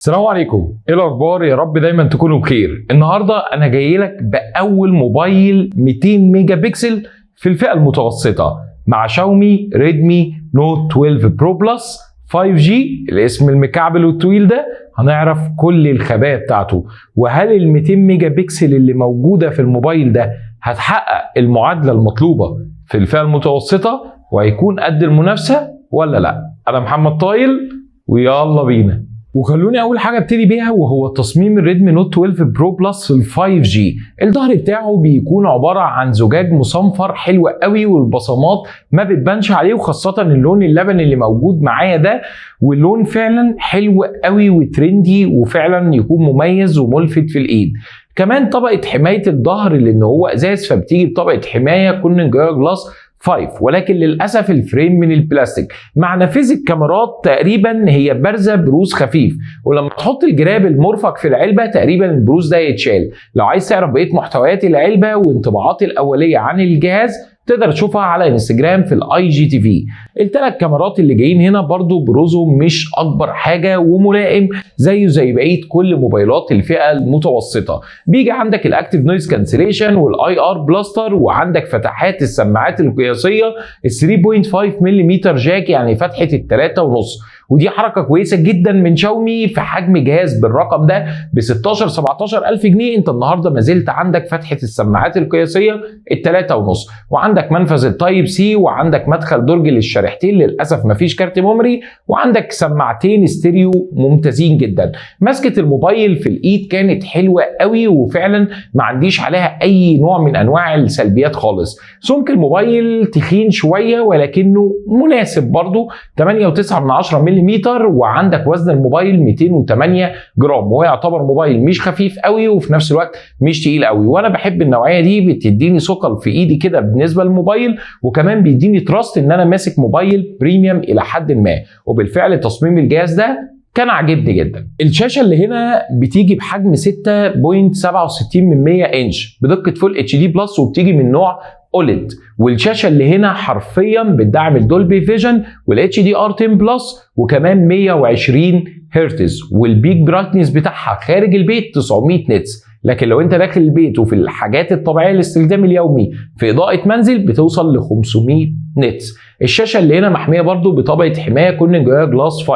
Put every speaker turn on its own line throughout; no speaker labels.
السلام عليكم، ايه الاخبار؟ يا رب دايما تكونوا بخير. النهارده انا جاي لك باول موبايل 200 ميجا بكسل في الفئه المتوسطه مع شاومي ريدمي نوت 12 برو بلس 5G. الاسم المكعبل والطويل ده هنعرف كل الخبايا بتاعته، وهل ال 200 ميجا بكسل اللي موجوده في الموبايل ده هتحقق المعادله المطلوبه في الفئه المتوسطه وهيكون قد المنافسه ولا لا. انا محمد طايل ويلا بينا. وخلوني اول حاجه ابتدي بيها وهو تصميم الريدمي نوت 12 برو بلس ال 5G. الظهر بتاعه بيكون عباره عن زجاج مصنفر حلو قوي، والبصمات ما بتبانش عليه، وخاصه اللون اللبني اللي موجود معايا ده، واللون فعلا حلو قوي وترندي وفعلا يكون مميز وملفت في الايد. كمان طبقه حمايه الظهر لان هو ازاز فبتيجي بطبقه حمايه كورنينج جلاس 5، ولكن للاسف الفريم من البلاستيك. مع نافذه كاميرات تقريبا هي بارزه بروز خفيف، ولما تحط الجراب المرفق في العلبه تقريبا البروز ده يتشال. لو عايز تعرف بقيه محتويات العلبه وانطباعات الاوليه عن الجهاز تقدر تشوفها على انستجرام في الاي جي تي في. الثلاث كاميرات اللي جايين هنا برضو بروزهم مش اكبر حاجه وملائم زيه زي بقيه كل موبايلات الفئه المتوسطه. بيجي عندك الاكتيف نويز كانسليشن والاي ار بلاستر، وعندك فتحات السماعات القياسيه ال 3.5 ملم جاك، يعني فتحه ال 3.5، ودي حركه كويسه جدا من شاومي في حجم جهاز بالرقم ده ب 16-17 الف جنيه. انت النهارده ما زلت عندك فتحه السماعات القياسيه ال 3.5، وعندك منفذ التايب سي، وعندك مدخل درج للشريحتين، للاسف ما فيش كارت ميموري، وعندك سماعتين ستيريو ممتازين جدا. مسكه الموبايل في الايد كانت حلوه قوي، وفعلا ما عنديش عليها اي نوع من انواع السلبيات خالص. سمك الموبايل تخين شويه ولكنه مناسب برضو 8.9 ملم، وعندك وزن الموبايل 208 جرام، وهو يعتبر موبايل مش خفيف قوي وفي نفس الوقت مش تقيل قوي، وانا بحب النوعيه دي، بتديني ثقل في ايدي كده بالنسبه للموبايل، وكمان بيديني تراست ان انا ماسك موبايل بريميوم الى حد ما. وبالفعل تصميم الجهاز ده كان عاجبني جدا. الشاشه اللي هنا بتيجي بحجم 6.67 انش بدقه فول اتش دي بلس، وبتيجي من نوع اوليد. والشاشه اللي هنا حرفيا بتدعم الدولبي فيجن والاتش دي ار 10 بلس، وكمان 120 هرتز، والبيك برايتنس بتاعها خارج البيت 900 نتس، لكن لو انت داخل البيت وفي الحاجات الطبيعيه للاستخدام اليومي في اضاءه منزل بتوصل ل 500 نتس. الشاشه اللي هنا محميه برضو بطبقه حمايه كورنينج جلاس 5،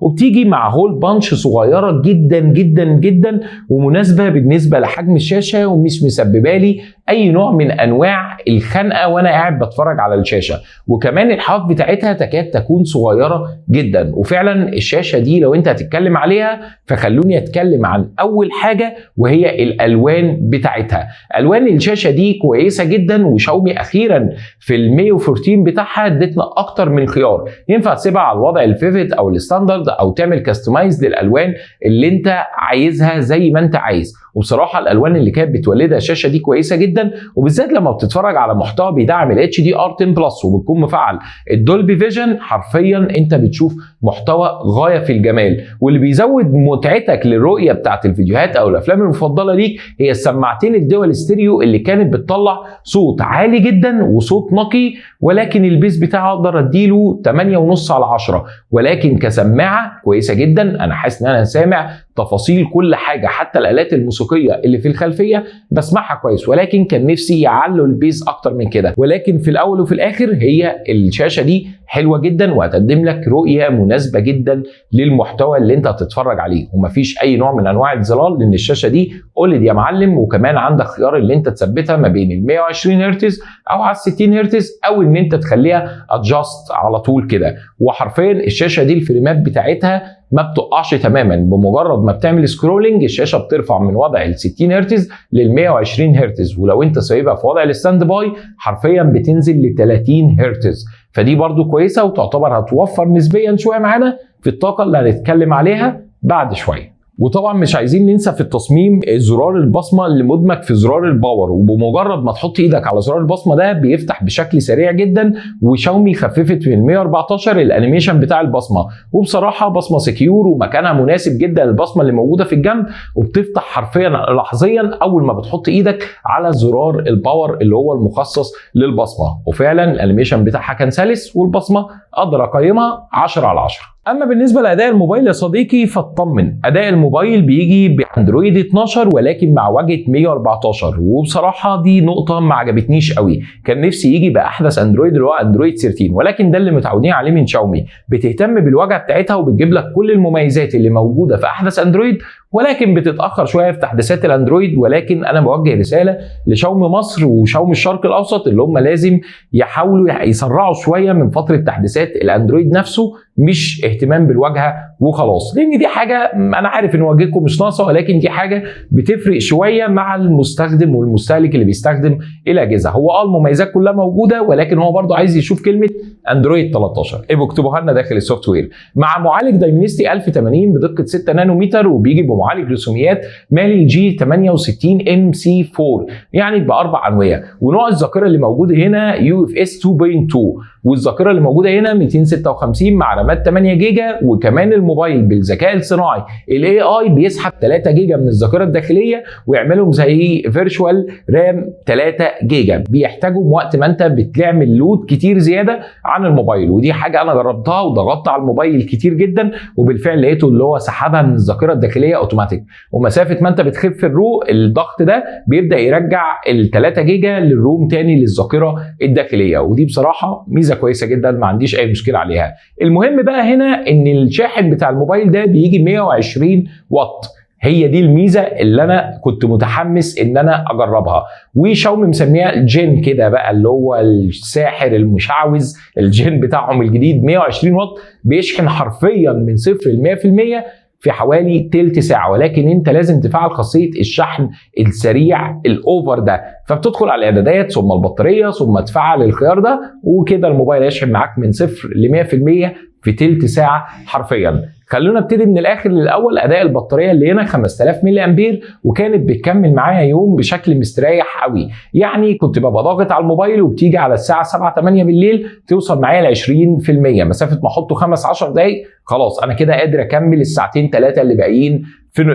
وبتيجي مع هول بانش صغيره جدا جدا جدا، ومناسبه بالنسبه لحجم الشاشه، ومش مسببه لي اي نوع من انواع الخنقه وانا قاعد بتفرج على الشاشه. وكمان الحواف بتاعتها تكاد تكون صغيره جدا. وفعلا الشاشه دي لو انت هتتكلم عليها فخلوني اتكلم عن اول حاجه وهي الالوان بتاعتها. الوان الشاشه دي كويسه جدا، وشاومي اخيرا في ال 114 بتاعها ادتنا اكتر من خيار. ينفع تسيبها على الوضع الفيفيت او الستاندرد، او تعمل كاستمايز للالوان اللي انت عايزها زي ما انت عايز. وبصراحه الالوان اللي كانت بتولدها الشاشه دي كويسه جدا، وبالذات لما بتتفرج على محتوى بيدعم الاتش دي ار 10 بلس وبتكون مفعل الدولبي فيجن، حرفيا انت بتشوف محتوى غايه في الجمال. واللي بيزود متعتك للرؤيه بتاعت الفيديوهات او الافلام المفضله ليك هي السماعتين الدول ستيريو اللي كانت بتطلع صوت عالي جدا وصوت نقي، ولكن البيس بتاعه اقدر اديله 8.5/10، ولكن كسماعه كويسه جدا. انا حاسس ان انا سامع تفاصيل كل حاجه، حتى الالات الموسيقيه اللي في الخلفيه بسمعها كويس، ولكن كان نفسي يعلوا البيز اكتر من كده. ولكن في الاول وفي الاخر هي الشاشه دي حلوه جدا، وهتقدم لك رؤيه مناسبه جدا للمحتوى اللي انت هتتفرج عليه، ومفيش اي نوع من انواع الظلال لان الشاشه دي اوليد يا معلم. وكمان عندك خيار اللي انت تثبتها ما بين ال 120 هرتز او على 60 هرتز، او ان انت تخليها ادجاست على طول كده. وحرفيا الشاشه دي الفريمات بتاعتها ما بتقعش تماما، بمجرد ما بتعمل سكرولنج الشاشه بترفع من وضع ال 60 هرتز لل 120 هرتز، ولو انت سايبها في وضع الستاند باي حرفيا بتنزل ل 30 هرتز. فدي برضو كويسه، وتعتبر هتوفر نسبيا شويه معانا في الطاقه اللي هنتكلم عليها بعد شويه. وطبعا مش عايزين ننسى في التصميم زرار البصمه اللي مدمج في زرار الباور، وبمجرد ما تحط ايدك على زرار البصمه ده بيفتح بشكل سريع جدا. وشاومي خففت من 114 الانيميشن بتاع البصمه، وبصراحه بصمه سكيور ومكانها مناسب جدا للبصمه اللي موجوده في الجنب، وبتفتح حرفيا لحظيا اول ما بتحط ايدك على زرار الباور اللي هو المخصص للبصمه. وفعلا الانيميشن بتاعها كان سلس، والبصمه اقدر اقيمها 10/10. اما بالنسبه لاداء الموبايل يا صديقي فاطمن، اداء الموبايل بيجي باندرويد 12 ولكن مع واجهه 114، وبصراحه دي نقطه ما عجبتنيش قوي. كان نفسي يجي باحدث اندرويد اللي هو اندرويد 13، ولكن ده اللي متعودين عليه من شاومي، بتهتم بالواجهه بتاعتها وبتجيب لك كل المميزات اللي موجوده في احدث اندرويد، ولكن بتتاخر شويه في تحديثات الاندرويد. ولكن انا بوجه رساله لشاومي مصر وشاومي الشرق الاوسط اللي هم لازم يحاولوا يسرعوا شويه من فتره تحديثات الاندرويد نفسه، مش اهتمام بالواجهه وخلاص، لان دي حاجه انا عارف ان واجهتكم مش ناقصه، ولكن دي حاجه بتفرق شويه مع المستخدم والمستهلك اللي بيستخدم الاجهزه. هو المميزات كلها موجوده، ولكن هو برضه عايز يشوف كلمه اندرويد 13. ابقوا اكتبوها لنا داخل السوفت وير. مع معالج دايمنستي 1080 بدقه 6 نانومتر، وبيجي بمعالج رسوميات مالي جي 68 MC4 يعني باربع انويه، ونوع الذاكره اللي موجود هنا UFS 2.2، والذاكره اللي موجوده هنا 256 مع رامات 8 جيجا. وكمان الموبايل بالذكاء الصناعي الاي اي بيسحب 3 جيجا من الذاكره الداخليه ويعملهم زي فيرتشوال رام 3 جيجا، بيحتاجهم وقت ما انت بتعمل لود كتير زياده عن الموبايل. ودي حاجه انا جربتها وضغطت على الموبايل كتير جدا، وبالفعل لقيته اللي هو سحبها من الذاكره الداخليه اوتوماتيك، ومسافه ما انت بتخف الرو الضغط ده بيبدا يرجع ال 3 جيجا للروم تاني للذاكره الداخليه. ودي بصراحه ميزه كويسه جدا ما عنديش اي مشكله عليها. المهم بقى هنا ان الشاحن بتاع الموبايل ده بيجي 120 واط، هي دي الميزه اللي انا كنت متحمس ان انا اجربها. وشاومي مسميها الجين كده بقى، اللي هو الساحر المشعوذ، الجين بتاعهم الجديد 120 واط، بيشحن حرفيا من 0 ل 100% في حوالي تلت ساعه. ولكن انت لازم تفعل خاصيه الشحن السريع الاوفر ده، فبتدخل على الاعدادات ثم البطاريه ثم تفعل الخيار ده، وكده الموبايل يشحن معاك من 0 ل 100% في تلت ساعه حرفيا. خلونا نبتدي من الاخر للاول. اداء البطاريه اللي هنا 5000 ملي امبير، وكانت بتكمل معايا يوم بشكل مستريح قوي. يعني كنت ببقى ضاغط على الموبايل وبتيجي على الساعه 7 8 بالليل توصل معايا ل 20%، مسافه ما احطه 5 10 دقائق خلاص انا كده قادر اكمل الساعتين 3 اللي باقيين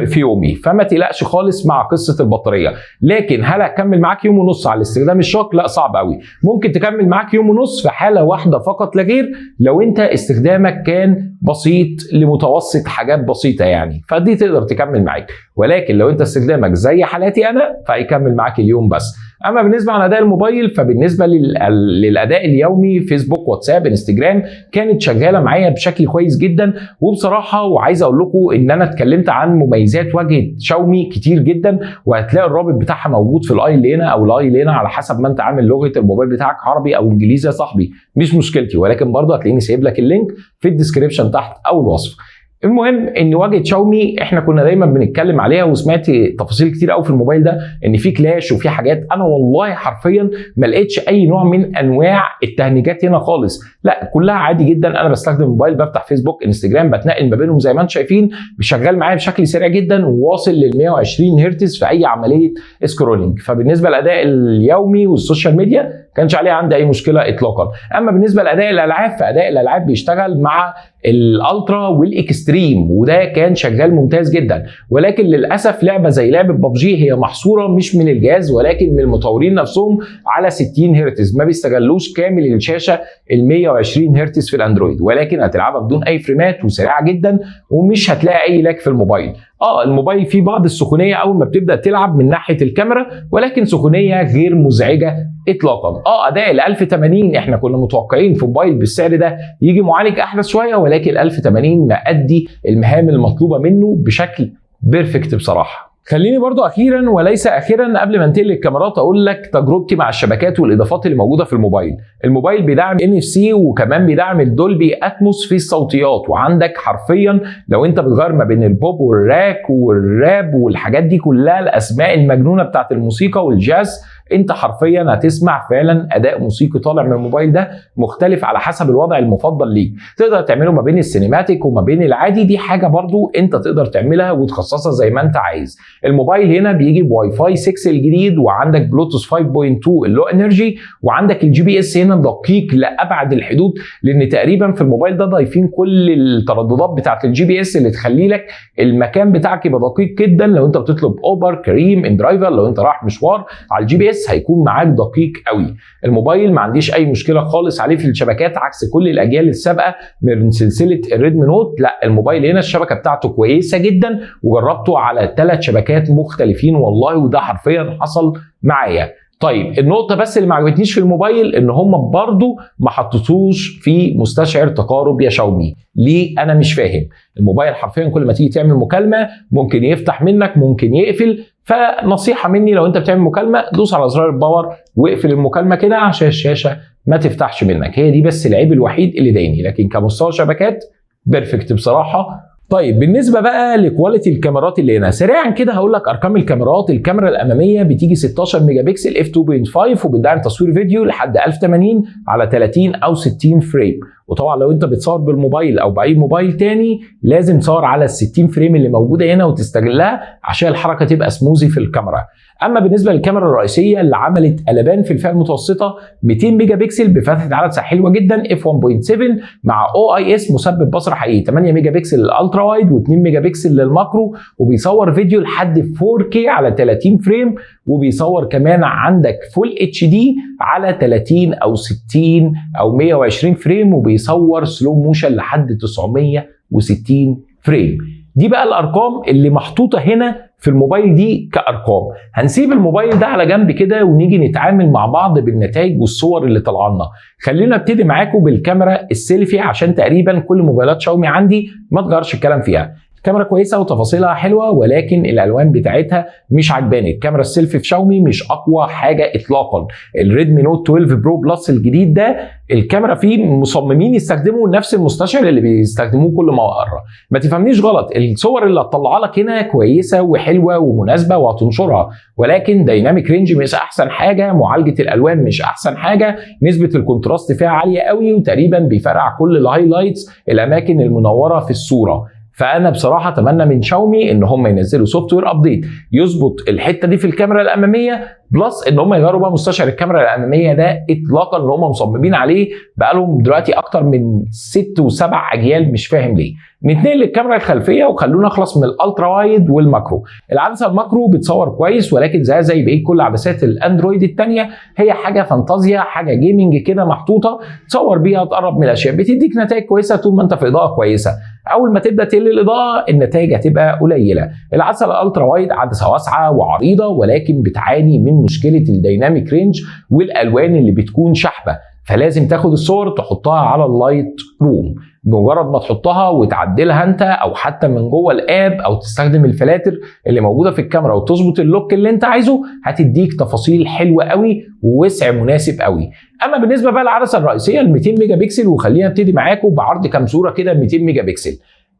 في يومي. فما تقلقش خالص مع قصه البطاريه. لكن هل هكمل معاك يوم ونص على الاستخدام الشاق؟ لا، صعب قوي. ممكن تكمل معاك يوم ونص في حاله واحده فقط لا غير، لو انت استخدامك كان بسيط لمتوسط، حاجات بسيطه يعني، فدي تقدر تكمل معاك. ولكن لو انت استخدامك زي حالاتي انا فهيكمل معاك اليوم بس. اما بالنسبه لاداء الموبايل فبالنسبه للاداء اليومي فيسبوك واتساب انستجرام كانت شغاله معايا بشكل كويس جدا. وبصراحه وعايز اقول لكم ان انا اتكلمت عن مميزات واجهه شاومي كتير جدا، وهتلاقي الرابط بتاعها موجود في الاي اللي هنا او الاي اللي هنا على حسب ما انت عامل لغه الموبايل بتاعك عربي او انجليزي يا صاحبي، مش مشكلتي. ولكن برضه هتلاقيني سايب لك اللينك في الديسكريبشن تحت او الوصف. المهم ان واجهه شاومي احنا كنا دايما بنتكلم عليها، وسمعت تفاصيل كتير قوي في الموبايل ده ان في كلاش وفي حاجات. انا والله حرفيا ما لقيتش اي نوع من انواع التهنيجات هنا خالص، لا كلها عادي جدا. انا بستخدم الموبايل بفتح فيسبوك انستجرام بتنقل ما بينهم زي ما انتم شايفين، شغال معايا بشكل سريع جدا وواصل لل 120 هرتز في اي عمليه سكرولينج. فبالنسبه للاداء اليومي والسوشيال ميديا كانش عليها عندي اي مشكله اطلاقا. اما بالنسبه لاداء الالعاب فاداء الالعاب بيشتغل مع الالترا والاكستريم، وده كان شغال ممتاز جدا. ولكن للاسف لعبه زي لعبه ببجي هي محصوره مش من الجهاز ولكن من المطورين نفسهم على 60 هرتز، ما بيستغلوش كامل الشاشه ال 120 هرتز في الاندرويد، ولكن هتلعبها بدون اي فريمات وسريعه جدا ومش هتلاقي اي لاج في الموبايل. الموبايل فيه بعض السخونيه اول ما بتبدا تلعب من ناحيه الكاميرا، ولكن سخونيه غير مزعجه اطلاقا. اداء ال 1080 احنا كنا متوقعين في موبايل بالسعر ده يجي معالج احدث شويه، ولكن ال 1080 مأدي المهام المطلوبه منه بشكل بيرفكت بصراحه. خليني برضو اخيرا وليس اخيرا قبل ما انتقل للكاميرات اقول لك تجربتي مع الشبكات والاضافات اللي موجوده في الموبايل. الموبايل بيدعم NFC وكمان بيدعم الدولبي اتموس في الصوتيات، وعندك حرفيا لو انت بتغير ما بين البوب والراك والراب والحاجات دي كلها الاسماء المجنونه بتاعت الموسيقى والجاز، انت حرفيا هتسمع فعلا اداء موسيقي طالع من الموبايل ده مختلف على حسب الوضع المفضل ليك. تقدر تعمله ما بين السينماتيك وما بين العادي، دي حاجه برضو انت تقدر تعملها وتخصصها زي ما انت عايز. الموبايل هنا بيجي بواي فاي 6 الجديد، وعندك بلوتوث 5.2 اللو انرجي، وعندك الجي بي اس هنا دقيق لابعد الحدود، لان تقريبا في الموبايل ده ضايفين كل الترددات بتاعه الجي بي اس اللي تخلي لك المكان بتاعك يبقى دقيق جدا. لو انت بتطلب اوبر كريم ان درايفر، لو انت رايح مشوار على الجي بي اس اس هيكون معاك دقيق قوي. الموبايل ما عنديش اي مشكله خالص عليه في الشبكات عكس كل الاجيال السابقه من سلسله الريدمي نوت. لا، الموبايل هنا الشبكه بتاعته كويسه جدا، وجربته على 3 شبكات مختلفين والله، وده حرفيا حصل معايا. طيب النقطة بس اللي ما عجبتنيش في الموبايل ان هم برضو ما حطيتوش في مستشعر تقارب يا شاومي. ليه؟ انا مش فاهم. الموبايل حرفيا كل ما تيجي تعمل مكالمة ممكن يفتح منك، ممكن يقفل. فنصيحة مني لو انت بتعمل مكالمة دوس على زرار الباور واقفل المكالمة كده عشان الشاشة ما تفتحش منك. هي دي بس العيب الوحيد اللي ضايقني، لكن كمستوى شبكات بيرفكت بصراحة. طيب بالنسبه بقى لكواليتي الكاميرات اللي هنا، سريعا كده هقول لك ارقام الكاميرات. الكاميرا الاماميه بتيجي 16 ميجا بكسل اف 2.5 وبتدعم تصوير فيديو لحد 1080 على 30 او 60 فريم. وطبعا لو انت بتصور بالموبايل او باي موبايل تاني لازم تصور على ال 60 فريم اللي موجوده هنا وتستغلها عشان الحركه تبقى سموزي في الكاميرا. اما بالنسبه للكاميرا الرئيسيه اللي عملت قلبان في الفئه المتوسطه، 200 ميجا بكسل بفتحه عدسه حلوه جدا اف 1.7 مع او اي اس مثبت بصر حقيقي، 8 ميجا بكسل للالترا وايد و2 ميجا بكسل للماكرو، وبيصور فيديو لحد 4K على 30 فريم، وبيصور كمان عندك فول اتش دي على 30 او 60 او 120 فريم، وبيصور سلو موشن لحد 960 فريم. دي بقى الارقام اللي محطوطه هنا في الموبايل دي كارقام. هنسيب الموبايل ده على جنب كده ونيجي نتعامل مع بعض بالنتائج والصور اللي طلع لنا. خلينا ابتدي معاكم بالكاميرا السيلفي عشان تقريبا كل موبايلات شاومي عندي ما تغيرش الكلام فيها. الكاميرا كويسه وتفاصيلها حلوه، ولكن الالوان بتاعتها مش عجباني. الكاميرا السيلفي في شاومي مش اقوى حاجه اطلاقا. الريدمي نوت 12 برو بلس الجديد ده الكاميرا فيه مصممين يستخدموا نفس المستشعر اللي بيستخدموه كل مره. ما تفهمنيش غلط، الصور اللي هتطلع لك هنا كويسه وحلوه ومناسبه وهتنشرها، ولكن دايناميك رينج مش احسن حاجه، معالجه الالوان مش احسن حاجه، نسبه الكونتراست فيها عاليه قوي، وتقريبا بيفرقع كل الهايلايتس الاماكن المنوره في الصوره. فانا بصراحه اتمنى من شاومي ان هم ينزلوا سوفت وير ابديت يظبط الحته دي في الكاميرا الاماميه، بلس ان هم يغيروا بقى مستشعر الكاميرا الاماميه ده اطلاقا اللي هم مصممين عليه بقالهم دلوقتي اكتر من 6 و7 اجيال، مش فاهم ليه. نتنقل للكاميرا الخلفيه وخلونا نخلص من الالترا وايد والماكرو. العدسه الماكرو بتصور كويس، ولكن زي بقيه كل عدسات الاندرويد الثانيه هي حاجه فانتازيا، حاجه جيمنج كده محطوطه تصور بيها تقرب من الاشياء، بتديك نتائج كويسه طول ما انت في اضاءه كويسه. اول ما تبدا تقل الاضاءه النتائج هتبقى قليله. العدسه الالترا وايد عدسه واسعه وعريضه، ولكن بتعاني من مشكله الديناميك رينج والالوان اللي بتكون شحبه، فلازم تاخد الصور تحطها على اللايت روم. بمجرد ما تحطها وتعدلها انت او حتى من جوه الاب او تستخدم الفلاتر اللي موجوده في الكاميرا وتظبط اللوك اللي انت عايزه، هتديك تفاصيل حلوه قوي ووسع مناسب قوي. اما بالنسبه بقى للعدسه الرئيسيه ال 200 ميجا بكسل، وخلينا ابتدي معاكم بعرض كام صوره كده 200 ميجا بكسل.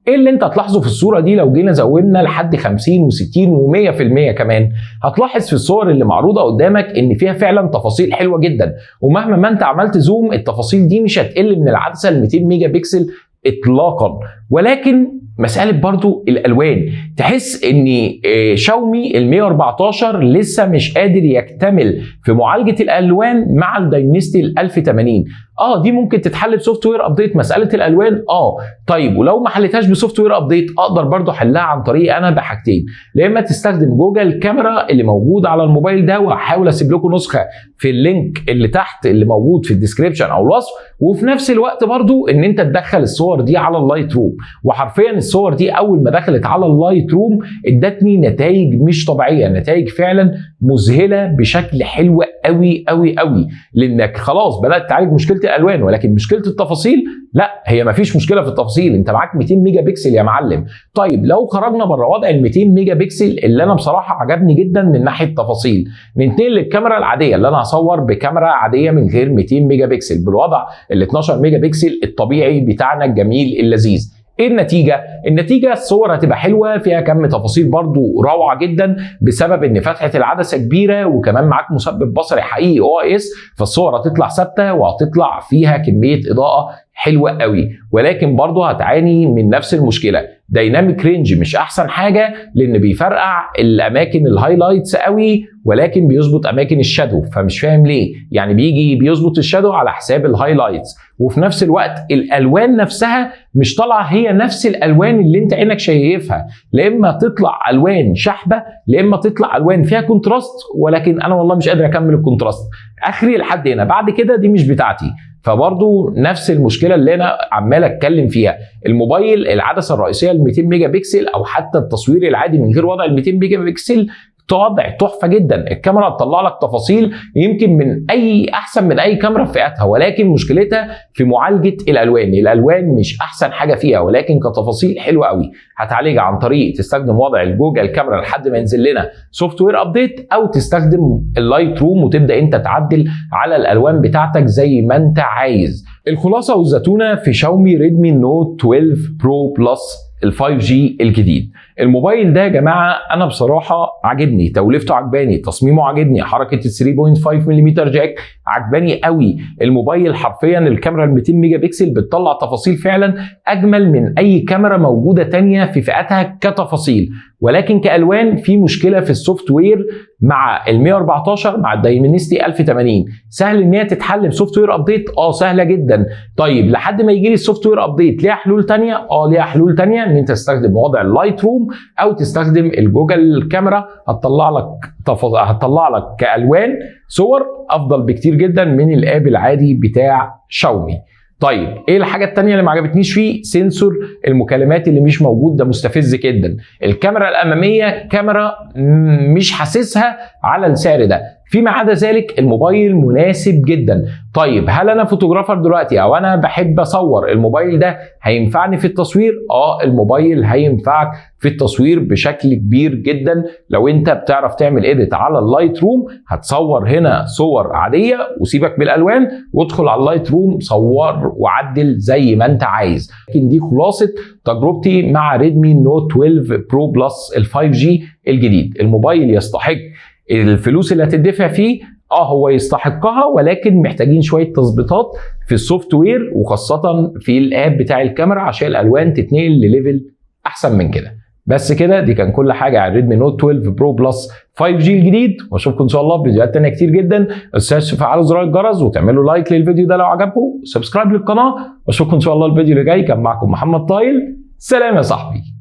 ايه اللي انت هتلاحظه في الصوره دي لو جينا زودنا لحد 50 و60 و100% كمان؟ هتلاحظ في الصور اللي معروضه قدامك ان فيها فعلا تفاصيل حلوه جدا، ومهما ما انت عملت زوم التفاصيل دي مش هتقل من العدسه ال 200 ميجا بكسل اطلاقا. ولكن مساله برضو الالوان، تحس ان شاومي ال 114 لسه مش قادر يكتمل في معالجه الالوان مع الدايمنستي ال 1080. دي ممكن تتحل بسوفت وير ابديت مساله الالوان. طيب ولو ما حلتهاش بسوفت وير ابديت اقدر برضو احلها عن طريق انا بحاجتين، يا اما تستخدم جوجل كاميرا اللي موجود على الموبايل ده، وهحاول اسيب لكم نسخه في اللينك اللي تحت اللي موجود في الديسكريبشن او الوصف، وفي نفس الوقت برضو ان انت تدخل الصور دي على اللايت روم. وحرفيا الصور دي اول ما دخلت على اللايت روم ادتني نتائج مش طبيعيه، نتائج فعلا مذهله بشكل حلو قوي قوي قوي، لانك خلاص بدات تعالج مشكله الالوان، ولكن مشكله التفاصيل لا، هي ما فيش مشكله في التفاصيل، انت معاك 200 ميجا بكسل يا معلم. طيب لو خرجنا بره وضع ال 200 ميجا بكسل اللي انا بصراحه عجبني جدا من ناحيه تفاصيل، ننتقل للكاميرا العاديه اللي انا هصور بكاميرا عاديه من غير 200 ميجا بكسل بالوضع ال 12 ميجا بكسل الطبيعي بتاعنا الجميل اللذيذ. ايه النتيجه؟ النتيجه الصور هتبقى حلوه، فيها كم تفاصيل برضو روعه جدا بسبب ان فتحه العدسه كبيره، وكمان معاك مثبت بصري حقيقي او اس، فالصور هتطلع ثابته وهتطلع فيها كميه اضاءه حلوه قوي، ولكن برضه هتعاني من نفس المشكله. دايناميك رينج مش احسن حاجه لان بيفرقع الاماكن الهايلايتس قوي ولكن بيظبط اماكن الشادو، فمش فاهم ليه يعني بيجي بيظبط الشادو على حساب الهايلايتس، وفي نفس الوقت الالوان نفسها مش طالعه هي نفس الالوان اللي انت عينك شايفها، لا اما تطلع الوان شحبه لا اما تطلع الوان فيها كونتراست، ولكن انا والله مش قادر اكمل الكونتراست، اخري لحد هنا، بعد كده دي مش بتاعتي. فبرضه نفس المشكله اللي انا عمال اتكلم فيها. الموبايل العدسه الرئيسيه ال 200 ميجا بكسل او حتى التصوير العادي من غير وضع ال 200 ميجا بكسل وضع تحفه جدا، الكاميرا تطلع لك تفاصيل يمكن من احسن من اي كاميرا في فئتها، ولكن مشكلتها في معالجه الالوان، الالوان مش احسن حاجه فيها ولكن كتفاصيل حلوه قوي. هتعالجها عن طريق تستخدم وضع الجوجل كاميرا لحد ما ينزل لنا سوفت وير ابديت، او تستخدم اللايت روم وتبدا انت تعدل على الالوان بتاعتك زي ما انت عايز. الخلاصه والزتونه في شاومي ريدمي نوت 12 برو بلس ال 5G الجديد. الموبايل ده يا جماعه انا بصراحه عاجبني، توليفته عجباني، تصميمه عاجبني، حركه ال 3.5 ملم جاك عجباني قوي. الموبايل حرفيا الكاميرا ال 200 ميجا بكسل بتطلع تفاصيل فعلا اجمل من اي كاميرا موجوده تانية في فئتها كتفاصيل، ولكن كالوان في مشكله في السوفت وير مع ال 114 مع الدايمنستي 1080. سهل ان هي تتحل بسوفت وير ابديت؟ سهله جدا. طيب لحد ما يجي لي السوفت وير ابديت ليها حلول ثانيه؟ ليها حلول ثانيه، ان انت تستخدم وضع اللايت روم او تستخدم الجوجل كاميرا، هتطلع لك كالوان صور افضل بكتير جدا من الاب العادي بتاع شاومي. طيب ايه الحاجه الثانيه اللي ما عجبتنيش فيه؟ سنسور المكالمات اللي مش موجود، ده مستفز جدا. الكاميرا الاماميه كاميرا مش حاسسها على السعر ده، فيما عدا ذلك الموبايل مناسب جدا. طيب هل انا فوتوغرافر دلوقتي او انا بحب اصور، الموبايل ده هينفعني في التصوير؟ الموبايل هينفعك في التصوير بشكل كبير جدا. لو انت بتعرف تعمل اديت على اللايت روم هتصور هنا صور عاديه وسيبك بالالوان وادخل على اللايت روم صور وعدل زي ما انت عايز. لكن دي خلاصه تجربتي مع ريدمي نوت 12 برو بلس ال 5G الجديد. الموبايل يستحق الفلوس اللي هتدفع فيه، هو يستحقها، ولكن محتاجين شويه تظبيطات في السوفت وير وخاصه في الاب بتاع الكاميرا عشان الالوان تتنقل لليفل احسن من كده. بس كده دي كان كل حاجه عن ريدمي نوت 12 برو بلس 5G الجديد، واشوفكم ان شاء الله في فيديوهات تانيه كتير جدا. ما تنساش تفعلوا زر الجرس وتعملوا لايك للفيديو ده لو عجبكم، وسبسكرايب للقناه، واشوفكم ان شاء الله الفيديو اللي جاي. كان معكم محمد طايل، سلام يا صاحبي.